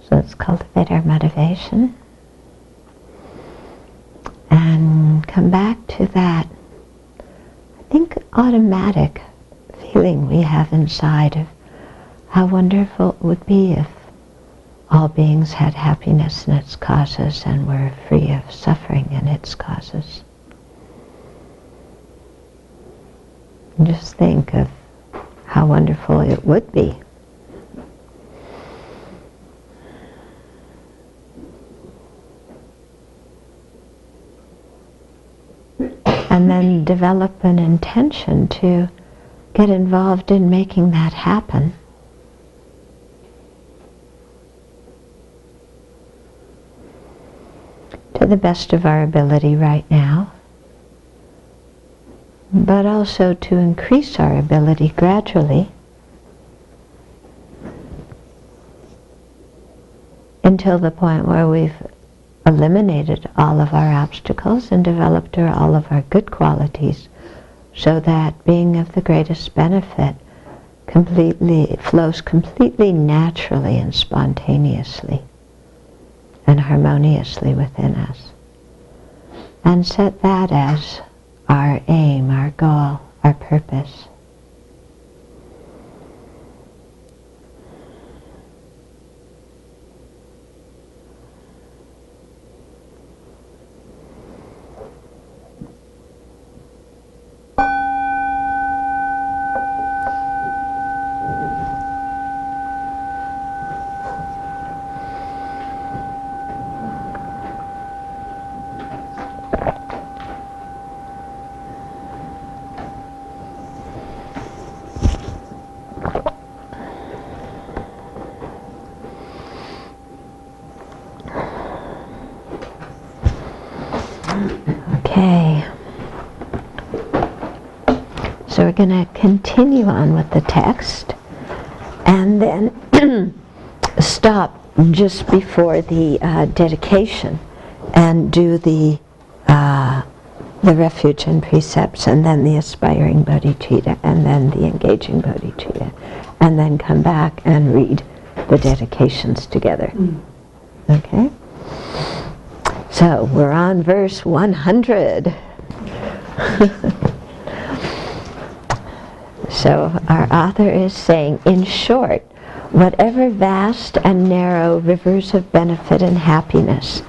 So let's cultivate our motivation and come back to that, I think, automatic feeling we have inside of how wonderful it would be if all beings had happiness and its causes and were free of suffering and its causes. And just think of how wonderful it would be. And then develop an intention to get involved in making that happen. To the best of our ability right now, but also to increase our ability gradually until the point where we've eliminated all of our obstacles and developed all of our good qualities, so that being of the greatest benefit flows completely naturally and spontaneously and harmoniously within us. And set that as our aim, our goal, our purpose. Okay, so we're going to continue on with the text and then stop just before the dedication and do the refuge and precepts, and then the aspiring bodhicitta, and then the engaging bodhicitta, and then come back and read the dedications together. Okay? So we're on verse 100. So our author is saying, in short, whatever vast and narrow rivers of benefit and happiness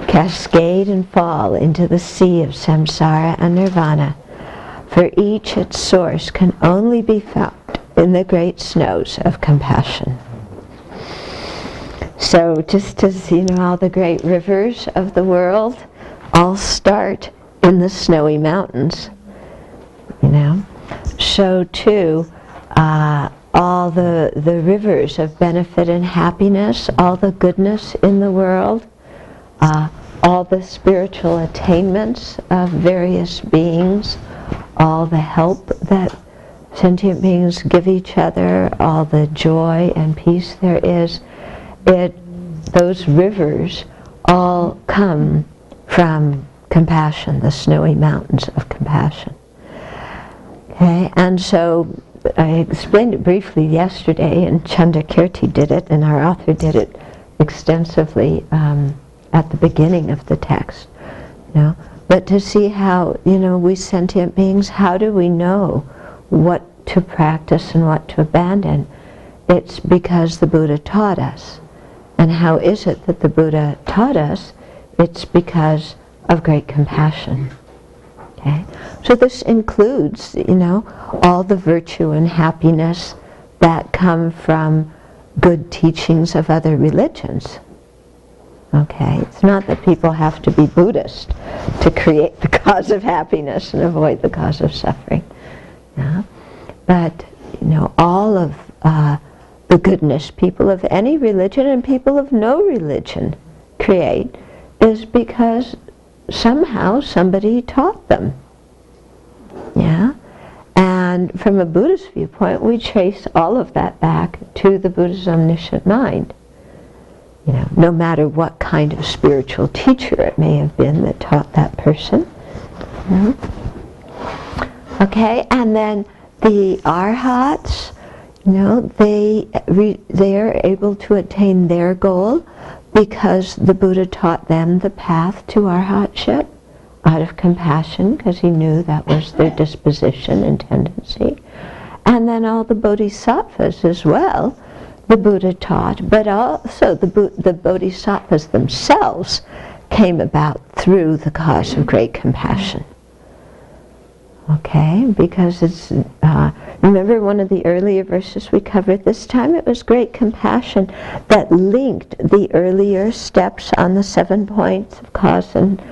cascade and fall into the sea of samsara and nirvana, for each its source can only be found in the great snows of compassion. So just as, all the great rivers of the world all start in the snowy mountains, so too all the rivers of benefit and happiness, all the goodness in the world, all the spiritual attainments of various beings, all the help that sentient beings give each other, all the joy and peace there is, those rivers all come from compassion, the snowy mountains of compassion. Okay, and so I explained it briefly yesterday, and Chandrakirti did it, and our author did it extensively at the beginning of the text. But to see how, we sentient beings, how do we know what to practice and what to abandon? It's because the Buddha taught us. And how is it that the Buddha taught us? It's because of great compassion. Okay? So this includes, all the virtue and happiness that come from good teachings of other religions. Okay? It's not that people have to be Buddhist to create the cause of happiness and avoid the cause of suffering. Yeah? But, all of the goodness people of any religion and people of no religion create is because somehow somebody taught them. Yeah? And from a Buddhist viewpoint, we trace all of that back to the Buddha's omniscient mind. No matter what kind of spiritual teacher it may have been that taught that person. Okay, and then the arhats, they are able to attain their goal because the Buddha taught them the path to arhatship out of compassion, because he knew that was their disposition and tendency. And then all the bodhisattvas as well, the Buddha taught, but also the bodhisattvas themselves came about through the cause of great compassion. Okay, because it's, remember one of the earlier verses we covered this time, it was great compassion that linked the earlier steps on the 7 points of cause and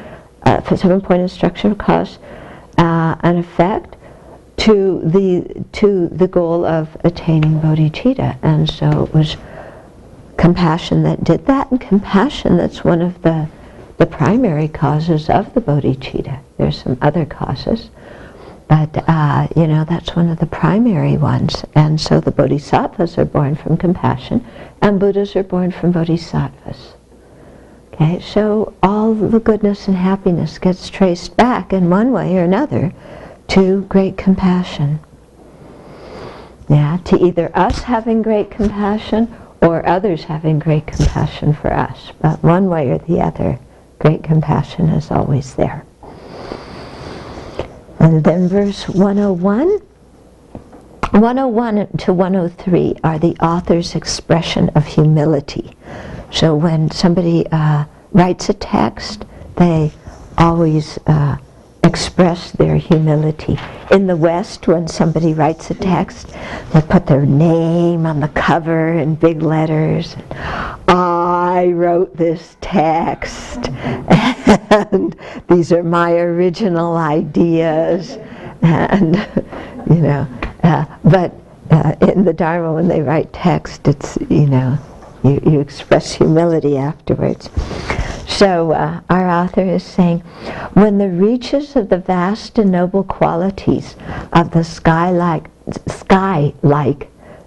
7-point instruction of cause and effect to the goal of attaining bodhicitta. And so it was compassion that did that, and compassion that's one of the primary causes of the bodhicitta. There's some other causes, but that's one of the primary ones. And so the bodhisattvas are born from compassion, and Buddhas are born from bodhisattvas. Okay, so all the goodness and happiness gets traced back in one way or another to great compassion. Yeah, to either us having great compassion or others having great compassion for us. But one way or the other, great compassion is always there. And then verse 101. 101 to 103 are the author's expression of humility. So when somebody writes a text, they always express their humility. In the West, when somebody writes a text, they put their name on the cover in big letters. I wrote this text, and these are my original ideas, and but in the Dharma, when they write text, it's you express humility afterwards. So our author is saying, when the reaches of the vast and noble qualities of the sky-like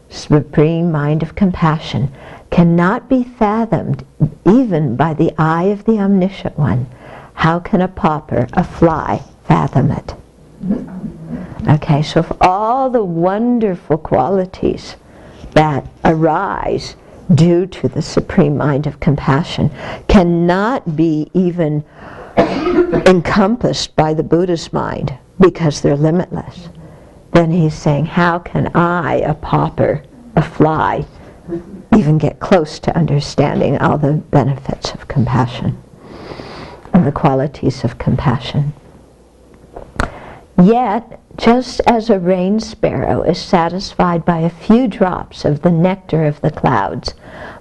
supreme mind of compassion cannot be fathomed even by the eye of the omniscient one, how can a pauper, a fly, fathom it? Okay, so if all the wonderful qualities that arise due to the supreme mind of compassion cannot be even encompassed by the Buddha's mind because they're limitless, then he's saying, how can I, a pauper, a fly, even get close to understanding all the benefits of compassion and the qualities of compassion? Yet, just as a rain sparrow is satisfied by a few drops of the nectar of the clouds,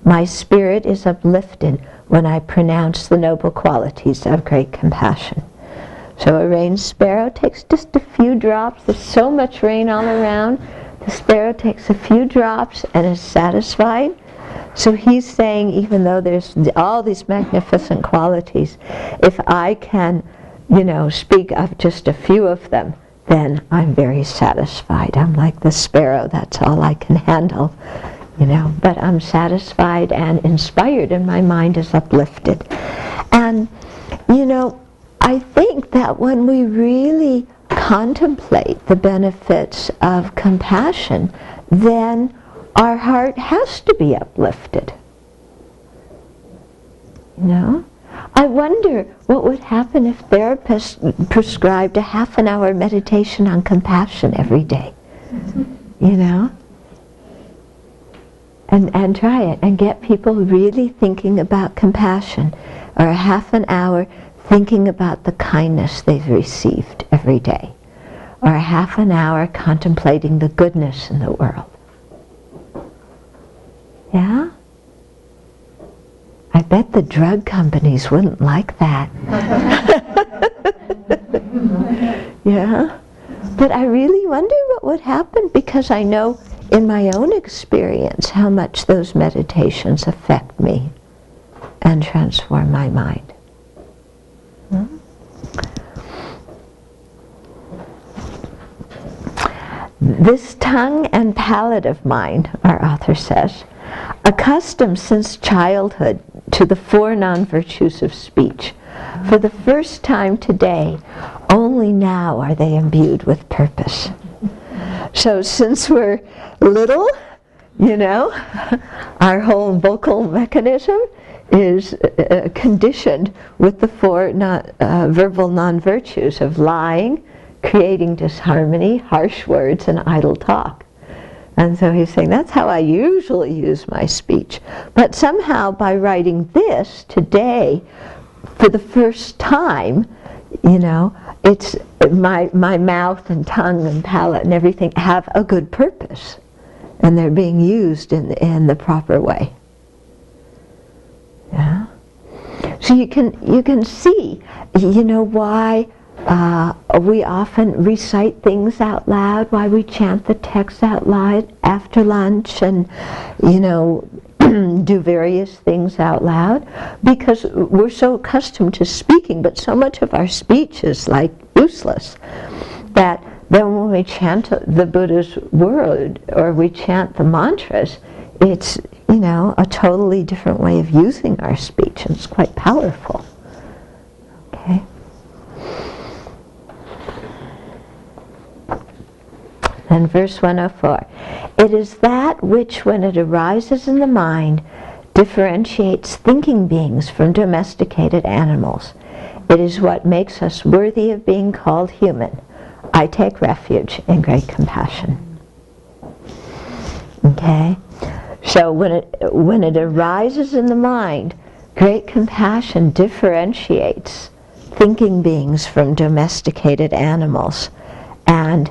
my spirit is uplifted when I pronounce the noble qualities of great compassion. So a rain sparrow takes just a few drops. There's so much rain all around. The sparrow takes a few drops and is satisfied. So he's saying, even though there's all these magnificent qualities, if I can, speak of just a few of them, then I'm very satisfied. I'm like the sparrow, that's all I can handle, but I'm satisfied and inspired, and my mind is uplifted. And, I think that when we really contemplate the benefits of compassion, then our heart has to be uplifted. I wonder what would happen if therapists prescribed a half an hour meditation on compassion every day, and try it and get people really thinking about compassion, or a half an hour thinking about the kindness they've received every day, or a half an hour contemplating the goodness in the world. Yeah? I bet the drug companies wouldn't like that. Yeah? But I really wonder what would happen, because I know in my own experience how much those meditations affect me and transform my mind. This tongue and palate of mine, our author says, accustomed since childhood to the 4 non-virtues of speech, for the first time today, only now are they imbued with purpose. So since we're little, You know, our whole vocal mechanism is conditioned with the four verbal non-virtues of lying, creating disharmony, harsh words, and idle talk. And so he's saying that's how I usually use my speech. But somehow by writing this today, for the first time, you know, it's my mouth and tongue and palate and everything have a good purpose, and they're being used in the proper way. Yeah. So you can see, you know, why we often recite things out loud, why we chant the text out loud after lunch, and, you know, do various things out loud, because we're so accustomed to speaking, but so much of our speech is like useless, that then when we chant the Buddha's word or we chant the mantras, it's, you know, a totally different way of using our speech, and it's quite powerful. Okay. And verse 104, it is that which, when it arises in the mind, differentiates thinking beings from domesticated animals. It is what makes us worthy of being called human. I take refuge in great compassion. Okay? So when it arises in the mind, great compassion differentiates thinking beings from domesticated animals, and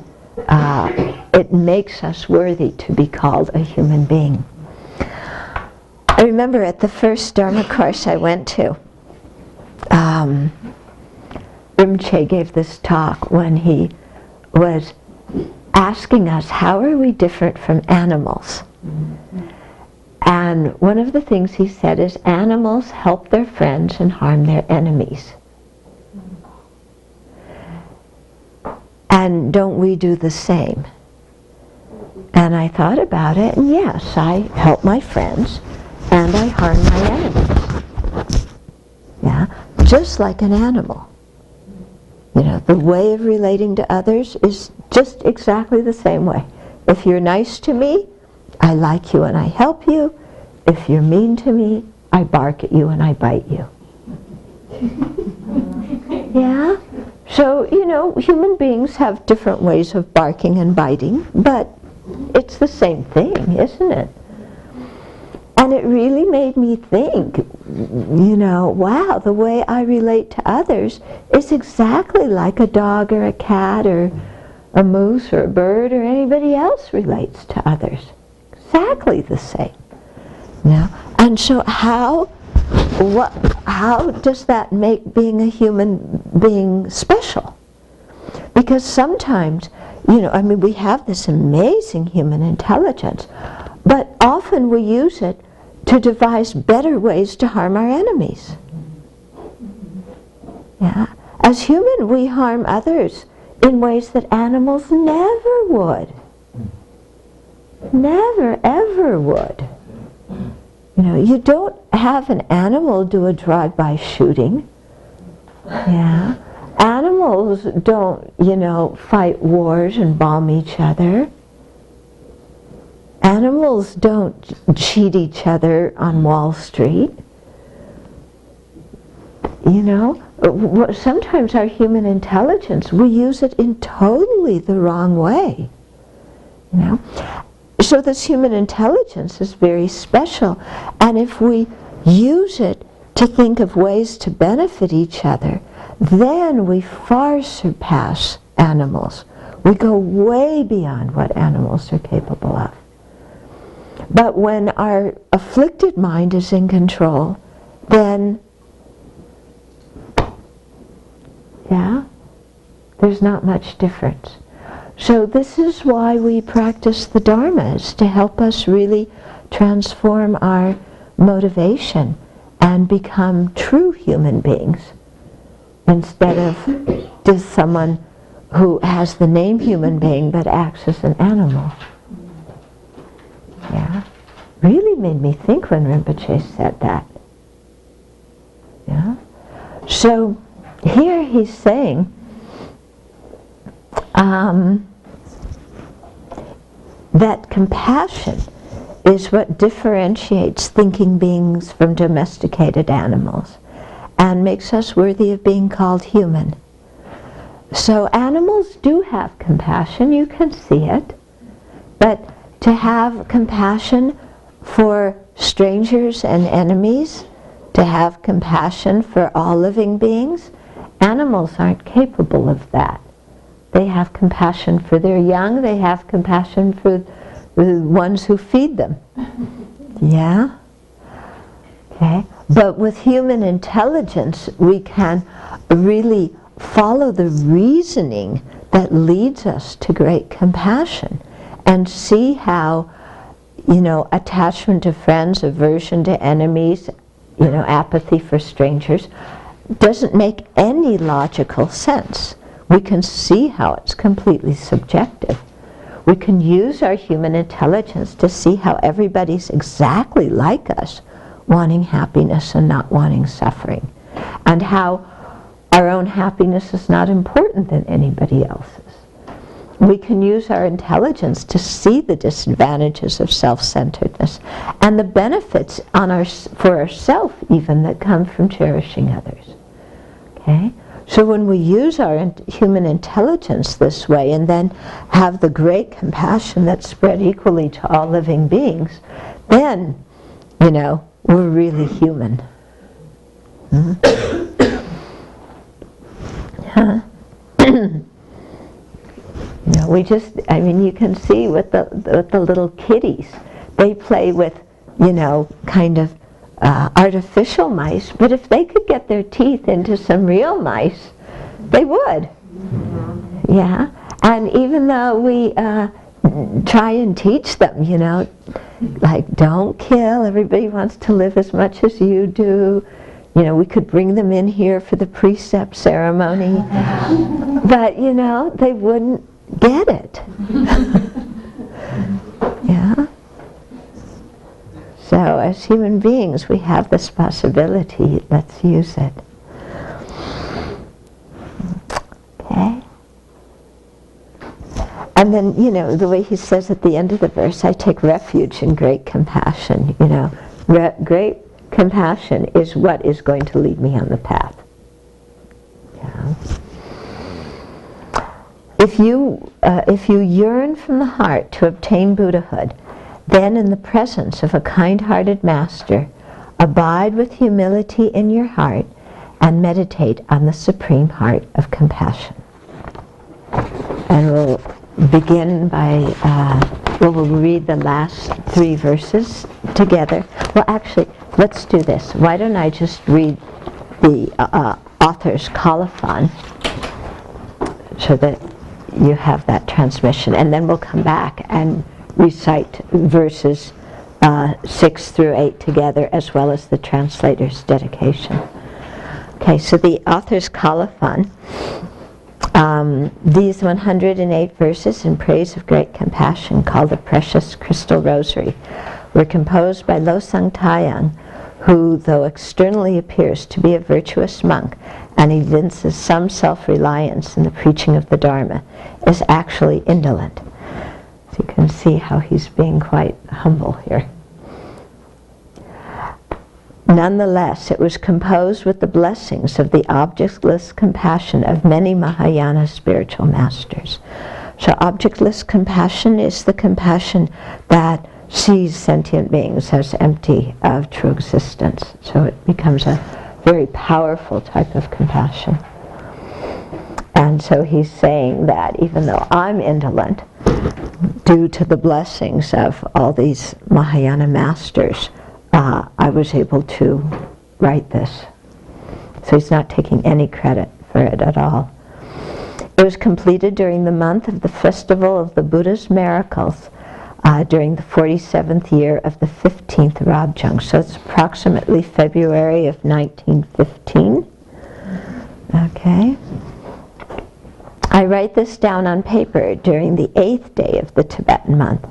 it makes us worthy to be called a human being. I remember at the first Dharma course I went to, Rinpoche gave this talk when he was asking us, how are we different from animals? And one of the things he said is, animals help their friends and harm their enemies. And don't we do the same? And I thought about it, and yes, I help my friends and I harm my enemies. Yeah, just like an animal. You know, the way of relating to others is just exactly the same way. If you're nice to me, I like you and I help you. If you're mean to me, I bark at you and I bite you. Yeah? So, you know, human beings have different ways of barking and biting, but it's the same thing, isn't it? And it really made me think, you know, wow, the way I relate to others is exactly like a dog or a cat or a moose or a bird or anybody else relates to others. Exactly the same. You know? And so how does that make being a human being special? Because sometimes, you know, I mean, we have this amazing human intelligence, but often we use it to devise better ways to harm our enemies. Yeah. As human, we harm others in ways that animals never would. Never, ever would. You know, you don't have an animal do a drive-by shooting. Yeah. Animals don't, you know, fight wars and bomb each other. Animals don't cheat each other on Wall Street. You know, sometimes our human intelligence, we use it in totally the wrong way. You know? So this human intelligence is very special. And if we use it to think of ways to benefit each other, then we far surpass animals. We go way beyond what animals are capable of. But when our afflicted mind is in control, then, yeah, there's not much difference. So this is why we practice the Dharmas, to help us really transform our motivation and become true human beings, instead of just someone who has the name human being but acts as an animal. Yeah, really made me think when Rinpoche said that. Yeah. So here he's saying that compassion is what differentiates thinking beings from domesticated animals and makes us worthy of being called human. So animals do have compassion, you can see it, but to have compassion for strangers and enemies, to have compassion for all living beings, animals aren't capable of that. They have compassion for their young, they have compassion for the ones who feed them. Yeah? Okay? But with human intelligence, we can really follow the reasoning that leads us to great compassion and see how, attachment to friends, aversion to enemies, apathy for strangers, doesn't make any logical sense. We can see how it's completely subjective. We can use our human intelligence to see how everybody's exactly like us, wanting happiness and not wanting suffering, and how our own happiness is not important than anybody else's. We can use our intelligence to see the disadvantages of self-centeredness and the benefits for ourselves even that come from cherishing others. Okay? So when we use our human intelligence this way and then have the great compassion that's spread equally to all living beings, then, we're really human. You can see with the little kitties, they play with, artificial mice, but if they could get their teeth into some real mice, they would. Yeah, and even though we try and teach them, like don't kill, everybody wants to live as much as you do. We could bring them in here for the precept ceremony, but they wouldn't get it. Yeah. So as human beings, we have this possibility. Let's use it. Okay. And then, the way he says at the end of the verse, I take refuge in great compassion. Great compassion is what is going to lead me on the path. Yeah. If you yearn from the heart to obtain Buddhahood, then in the presence of a kind-hearted master, abide with humility in your heart and meditate on the supreme heart of compassion. And we'll begin by, we'll read the last 3 verses together. Well, actually, let's do this. Why don't I just read the author's colophon so that you have that transmission, and then we'll come back and recite verses 6 through 8 together, as well as the translator's dedication. Okay, so the author's colophon, these 108 verses in praise of great compassion, called the Precious Crystal Rosary, were composed by Losang Tayang, who, though externally appears to be a virtuous monk and evinces some self-reliance in the preaching of the Dharma, is actually indolent. So you can see how he's being quite humble here. Nonetheless, it was composed with the blessings of the objectless compassion of many Mahayana spiritual masters. So objectless compassion is the compassion that sees sentient beings as empty of true existence. So it becomes a very powerful type of compassion. And so he's saying that even though I'm indolent, due to the blessings of all these Mahayana masters, I was able to write this. So he's not taking any credit for it at all. It was completed during the month of the festival of the Buddha's miracles, during the 47th year of the 15th Rabjung. So it's approximately February of 1915. Okay. I write this down on paper during the 8th day of the Tibetan month,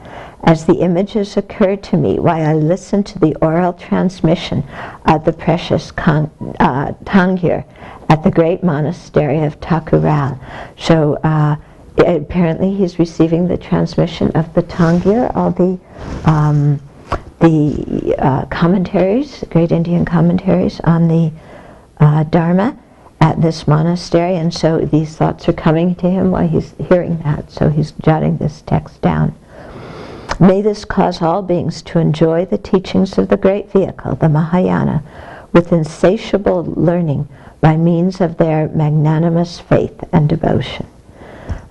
as the images occurred to me while I listened to the oral transmission of the precious Tangyur at the great monastery of Thakural. So apparently he's receiving the transmission of the Tangyur, all the the commentaries, great Indian commentaries on the Dharma at this monastery, and so these thoughts are coming to him while he's hearing that, so he's jotting this text down. May this cause all beings to enjoy the teachings of the great vehicle, the Mahayana, with insatiable learning by means of their magnanimous faith and devotion.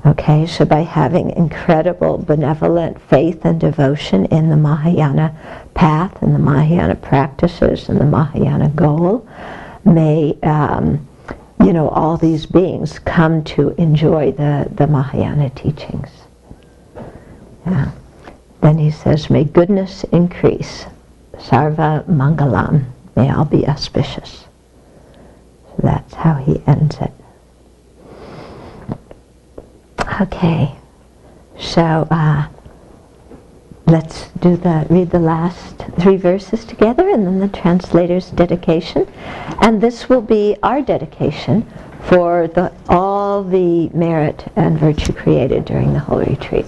Okay, so by having incredible benevolent faith and devotion in the Mahayana path and the Mahayana practices and the Mahayana goal, may all these beings come to enjoy the Mahayana teachings. Yeah. Then he says, may goodness increase, sarva mangalam, may all be auspicious. So that's how he ends it. Okay, so let's read the last 3 verses together, and then the translator's dedication. And this will be our dedication for all the merit and virtue created during the whole retreat.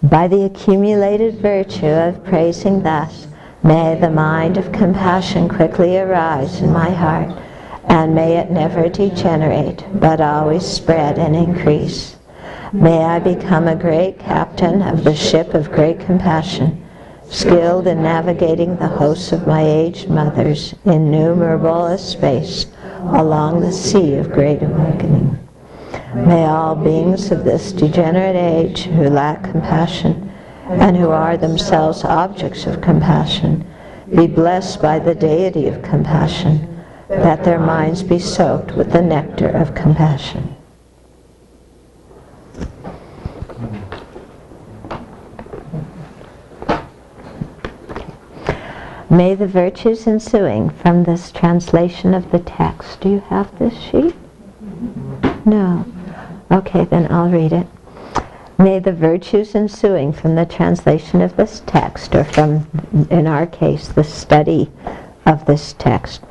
By the accumulated virtue of praising thus, may the mind of compassion quickly arise in my heart, and may it never degenerate, but always spread and increase. May I become a great captain of the ship of great compassion, skilled in navigating the hosts of my aged mothers, innumerable as space, along the sea of great awakening. May all beings of this degenerate age who lack compassion, and who are themselves objects of compassion, be blessed by the deity of compassion, that their minds be soaked with the nectar of compassion. May the virtues ensuing from this translation of the text, do you have this sheet? No. Okay, then I'll read it. May the virtues ensuing from the translation of this text, or from, in our case, the study of this text,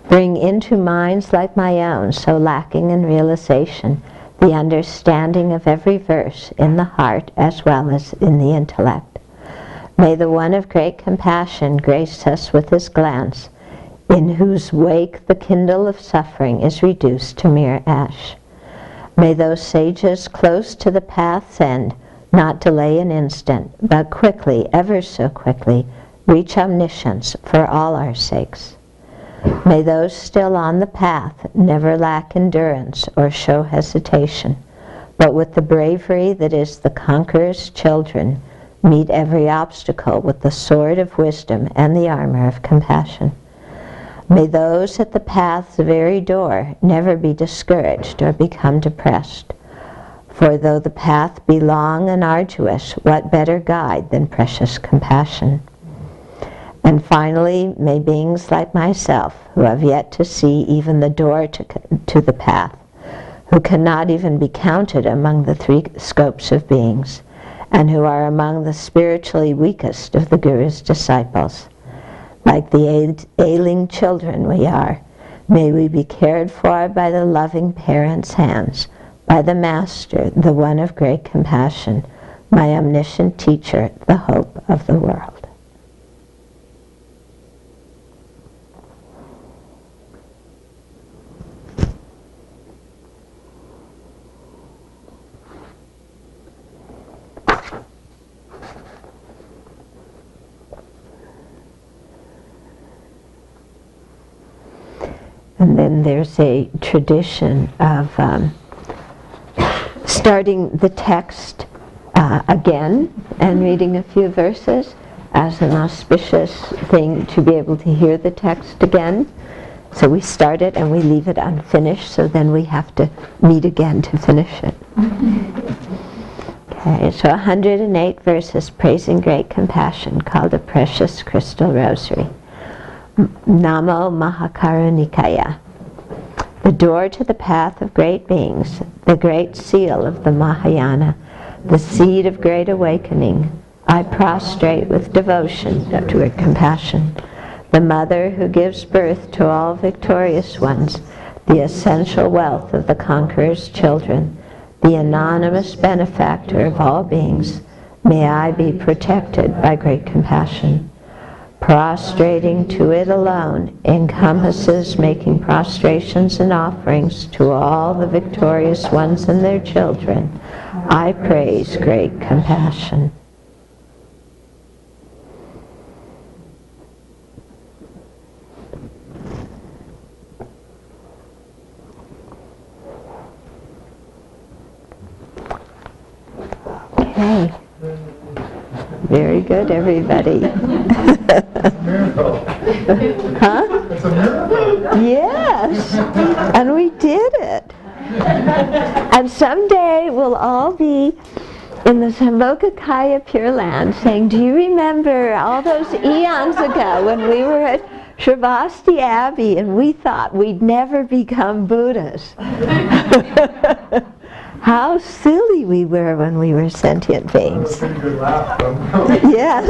bring into minds like my own, so lacking in realization, the understanding of every verse in the heart as well as in the intellect. May the one of great compassion grace us with his glance, in whose wake the kindle of suffering is reduced to mere ash. May those sages close to the path's end not delay an instant, but quickly, ever so quickly, reach omniscience for all our sakes. May those still on the path never lack endurance or show hesitation, but with the bravery that is the conqueror's children, meet every obstacle with the sword of wisdom and the armor of compassion. May those at the path's very door never be discouraged or become depressed. For though the path be long and arduous, what better guide than precious compassion? And finally, may beings like myself, who have yet to see even the door to the path, who cannot even be counted among the 3 scopes of beings, and who are among the spiritually weakest of the Guru's disciples, like the ailing children we are, may we be cared for by the loving parents' hands, by the Master, the one of great compassion, my omniscient teacher, the hope of the world. And then there's a tradition of starting the text again and reading a few verses as an auspicious thing to be able to hear the text again. So we start it and we leave it unfinished, so then we have to meet again to finish it. Okay, so 108 verses praising great compassion, called a precious crystal rosary. Namo Mahakarunikaya. The door to the path of great beings, the great seal of the Mahayana, the seed of great awakening, I prostrate with devotion to her compassion, the mother who gives birth to all victorious ones, the essential wealth of the conqueror's children, the anonymous benefactor of all beings, May I be protected by great compassion. Prostrating to it alone encompasses making prostrations and offerings to all the victorious ones and their children. I praise great compassion. Okay. Very good, everybody. Miracle. Huh? It's a miracle. Yes, and we did it. And someday we'll all be in the Sambhogakaya Pure Land saying, do you remember all those eons ago when we were at Sravasti Abbey and we thought we'd never become Buddhas? How silly we were when we were sentient beings. That was a pretty good laugh. Yes.